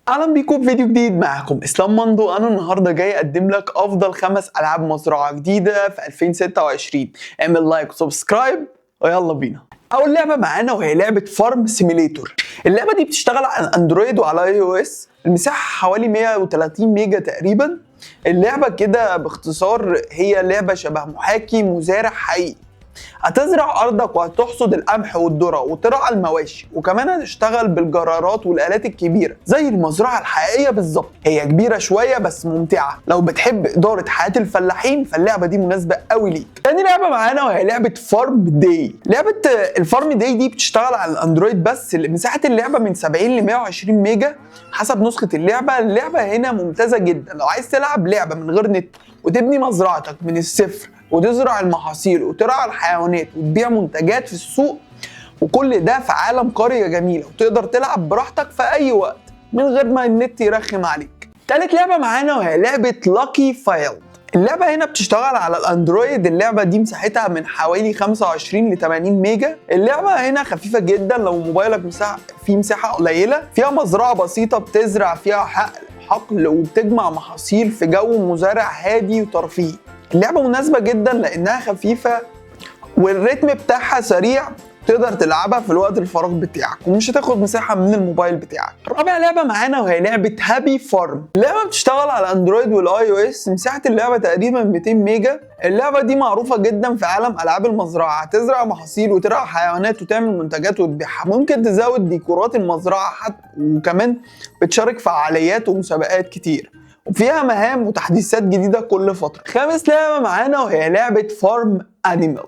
اهلا بيكم في فيديو جديد. معاكم اسلام مندو. انا النهارده جاي اقدم لك افضل 5 العاب مزرعه جديده في 2026. اعمل لايك وسبسكرايب ويلا بينا. اول لعبه معانا وهي لعبه فارم سيميليتور. اللعبه دي بتشتغل على اندرويد وعلى اي او اس. المساحه حوالي 130 ميجا تقريبا. اللعبه كده باختصار هي لعبه شبه محاكي مزارع حقيقي. هتزرع ارضك وهتحصد القمح والذره وترعى المواشي، وكمان هتشتغل بالجرارات والالات الكبيره زي المزرعه الحقيقيه بالظبط. هي كبيره شويه بس ممتعه. لو بتحب اداره حياه الفلاحين فاللعبه دي مناسبه قوي ليك. تاني لعبه معانا وهي لعبه فارم داي. لعبه الفارم داي دي بتشتغل على الاندرويد بس. مساحه اللعبه من 70 ل 120 ميجا حسب نسخه اللعبه. اللعبه هنا ممتازه جدا لو عايز تلعب لعبه من غير نت وتبني مزرعتك من الصفر وتزرع المحاصيل وترعى الحيوانات وتبيع منتجات في السوق، وكل ده في عالم قرية جميلة وتقدر تلعب براحتك في أي وقت من غير ما النت يرخم عليك. تالت لعبة معانا وهي لعبة لاكي فايلد. اللعبة هنا بتشتغل على الأندرويد. اللعبة دي مساحتها من حوالي 25 ل 80 ميجا. اللعبة هنا خفيفة جدا لو موبايلك فيه مساحة قليلة. فيها مزرعة بسيطة بتزرع فيها حقل وبتجمع محاصيل في جو مزارع هادي وترفيهي. اللعبة مناسبة جدا لأنها خفيفة والريتم بتاعها سريع. تقدر تلعبها في الوقت الفراغ بتاعك ومش هتاخد مساحة من الموبايل بتاعك. رابع لعبة معانا وهي لعبة هابي فارم. اللعبة بتشتغل على اندرويد والاي او اس. مساحة اللعبة تقريبا 200 ميجا. اللعبة دي معروفة جدا في عالم ألعاب المزرعة. هتزرع محاصيل وترعى حيوانات وتعمل منتجات وتبيعها. ممكن تزود ديكورات المزرعة وكمان بتشارك فعاليات ومسابقات كتير، وفيها مهام وتحديثات جديدة كل فترة. خامس لعبة معانا وهي لعبة فارم انيمال.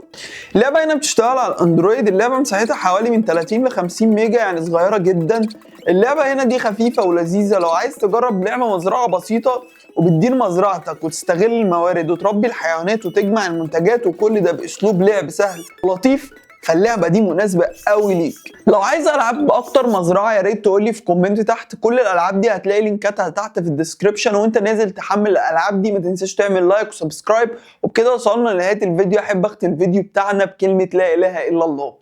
اللعبة هنا بتشتغل على الاندرويد. اللعبة مساحتها حوالي من 30 ل 50 ميجا، يعني صغيرة جدا. اللعبة هنا دي خفيفة ولذيذة لو عايز تجرب لعبة مزرعة بسيطة وبتدير مزرعتك وتستغل الموارد وتربي الحيوانات وتجمع المنتجات، وكل ده باسلوب لعب سهل ولطيف. فاللعبه دي مناسبه قوي ليك. لو عايز العاب اكتر مزرعه يا ريت تقول لي في كومنت تحت. كل الالعاب دي هتلاقي لينكاتها تحت في الديسكربشن، وانت نازل تحمل الالعاب دي ما تنساش تعمل لايك وسبسكرايب. وبكده وصلنا لنهايه الفيديو. احب اختم الفيديو بتاعنا بكلمه لا اله الا الله.